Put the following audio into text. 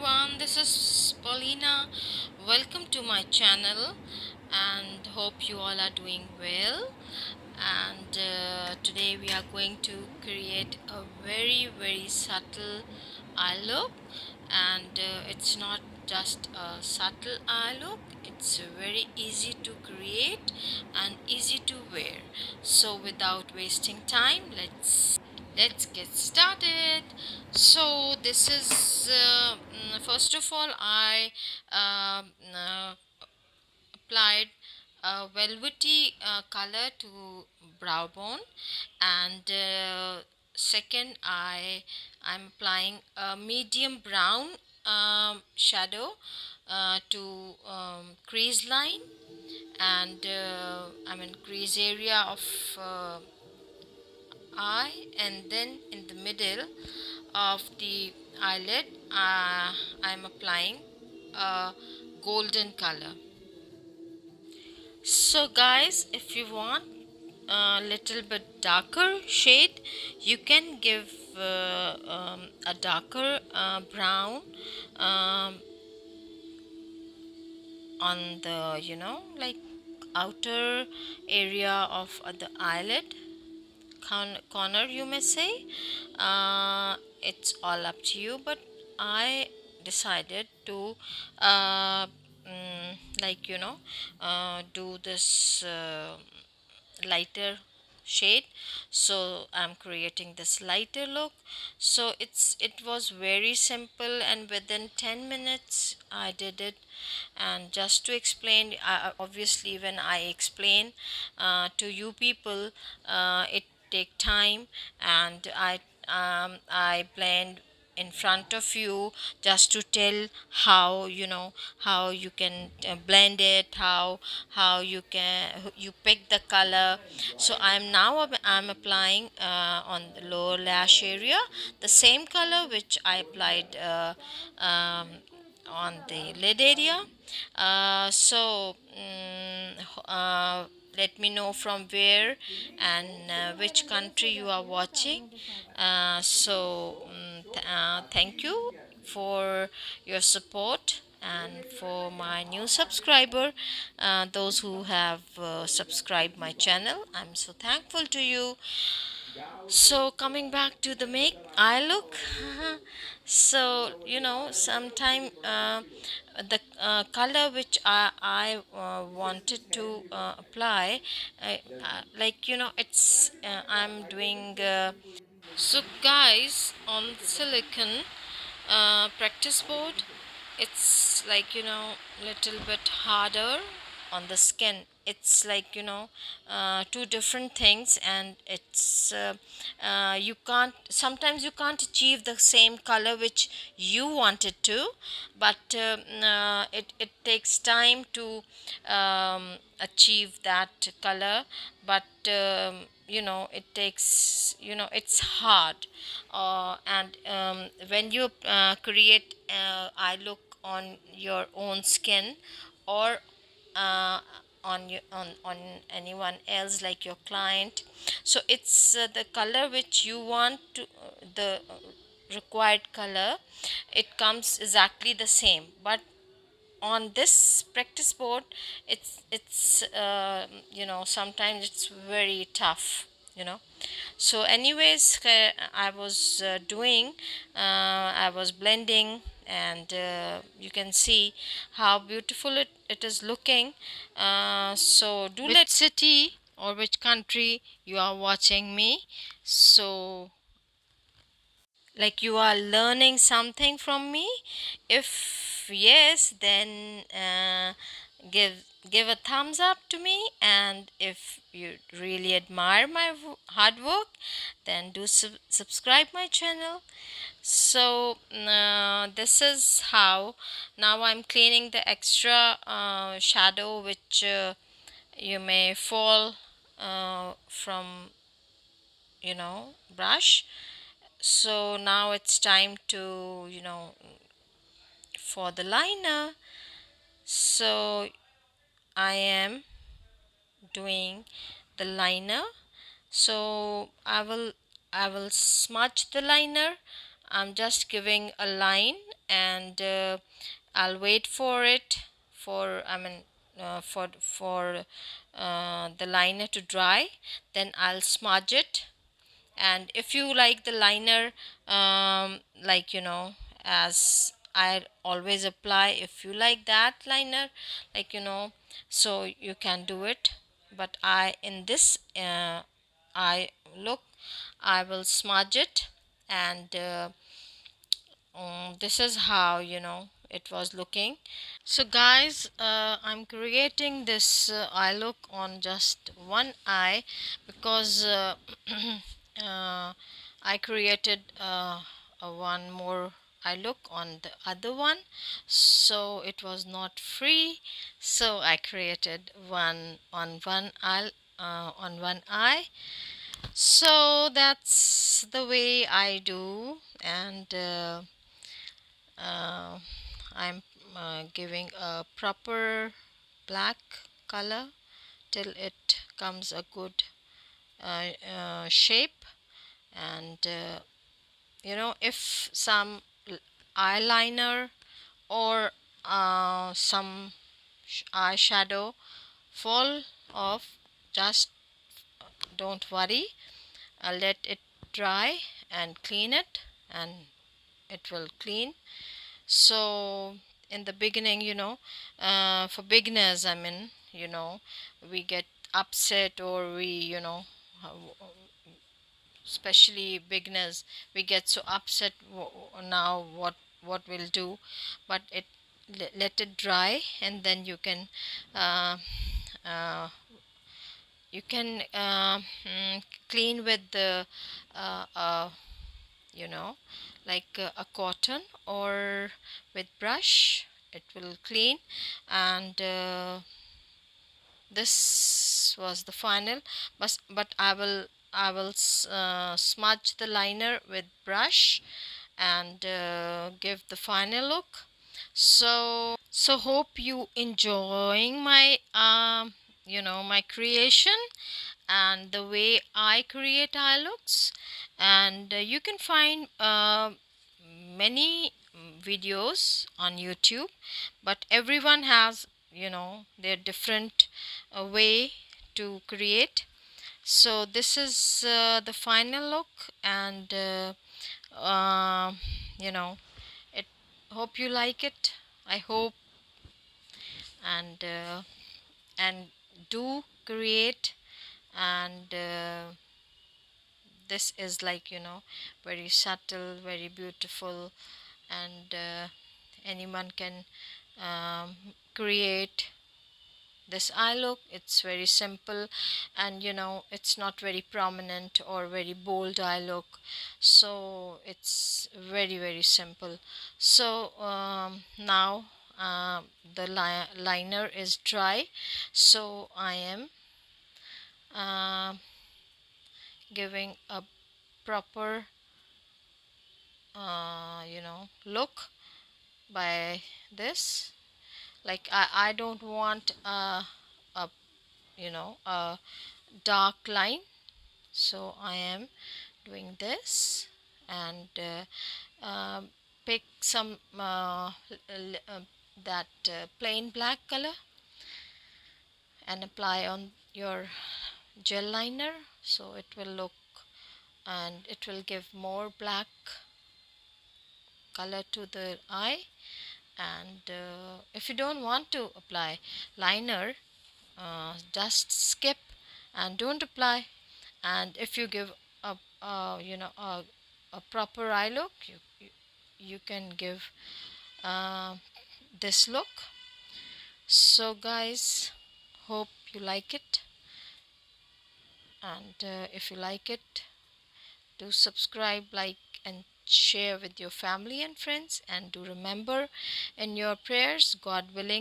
everyone, this is Paulina. Welcome to my channel and hope you all are doing well. And today we are going to create a very subtle eye look, and it's not just a subtle eye look, it's very easy to create and easy to wear. So without wasting time, let's get started. So this is first of all I applied a velvety color to brow bone, and second I'm applying a medium brown shadow to crease line, and crease area of eye, and then in the middle of the eyelid I'm applying a golden color. So guys, if you want a little bit darker shade, you can give a darker brown um, on the like outer area of the eyelid corner, you may say. It's all up to you, but I decided to uh, like do this lighter shade. So I'm creating this lighter look. So it was very simple, and within 10 minutes I did it. And just to explain, obviously when I explain to you people, it take time, and I blend in front of you just to tell how how you can blend it, how you pick the color. So I'm applying on the lower lash area the same color which I applied on the lid area. Let me know from where and which country you are watching. Thank you for your support, and for my new subscriber, those who have subscribed my channel, I'm so thankful to you. So coming back to the make eye look, so sometime the color which I wanted to apply, it's I'm doing so guys, on silicone practice board, it's little bit harder on the skin. It's two different things, and it's you can't sometimes you can't achieve the same color which you wanted to, but it takes time to achieve that color. But it takes, it's hard, and when you create eye look on your own skin, or uh, on anyone else like your client, so it's the color which you want to, the required color, it comes exactly the same. But on this practice board, it's sometimes it's very tough, so anyways, I was doing I was blending, and you can see how beautiful it is looking. So do let city or which country you are watching me, so like you are learning something from me. If yes, then give a thumbs up to me, and if you really admire my hard work, then do subscribe my channel. So this is how now I'm cleaning the extra shadow which you may fall from brush. So now it's time to for the liner. So I am doing the liner. So I will smudge the liner. I'm just giving a line and I'll wait for it for I mean for the liner to dry. Then I'll smudge it. And if you like the liner, like as I always apply, if you like that liner, like so you can do it. But I in this eye look, I will smudge it. And this is how it was looking. So guys, I'm creating this eye look on just one eye because I created one more eye look on the other one, so it was not free. So I created one on one eye. So that's the way I do. And uh, I'm giving a proper black color till it comes a good shape. And if some eyeliner or some eyeshadow fall off, just don't worry. Let it dry and clean it, and it will clean. So in the beginning, for beginners, I mean, we get upset, or we especially beginners, we get so upset. Now what we'll do? But let it dry, and then uh, uh, you can clean with the uh, uh, you know like a cotton, or with brush it will clean. And this was the final. But I will smudge the liner with brush, and give the final look. So hope you enjoying my my creation, and the way I create eye looks. And you can find many videos on YouTube, but everyone has their different way to create. So this is the final look. And uh, you know it hope you like it. I hope. And do create. And this is like very subtle, very beautiful. And anyone can create this eye look. It's very simple, and it's not very prominent or very bold eye look. So it's very, very simple. So now the liner is dry, so I am uh, giving a proper look by this. Like I don't want a a dark line, so I am doing this. And pick some that plain black color, and apply on your gel liner, so it will look, and it will give more black color to the eye. And if you don't want to apply liner, just skip and don't apply. And if you give a proper eye look, you can give uh, this look. So guys, hope you like it. And if you like it, do subscribe, like, and share with your family and friends. And do remember in your prayers, God willing,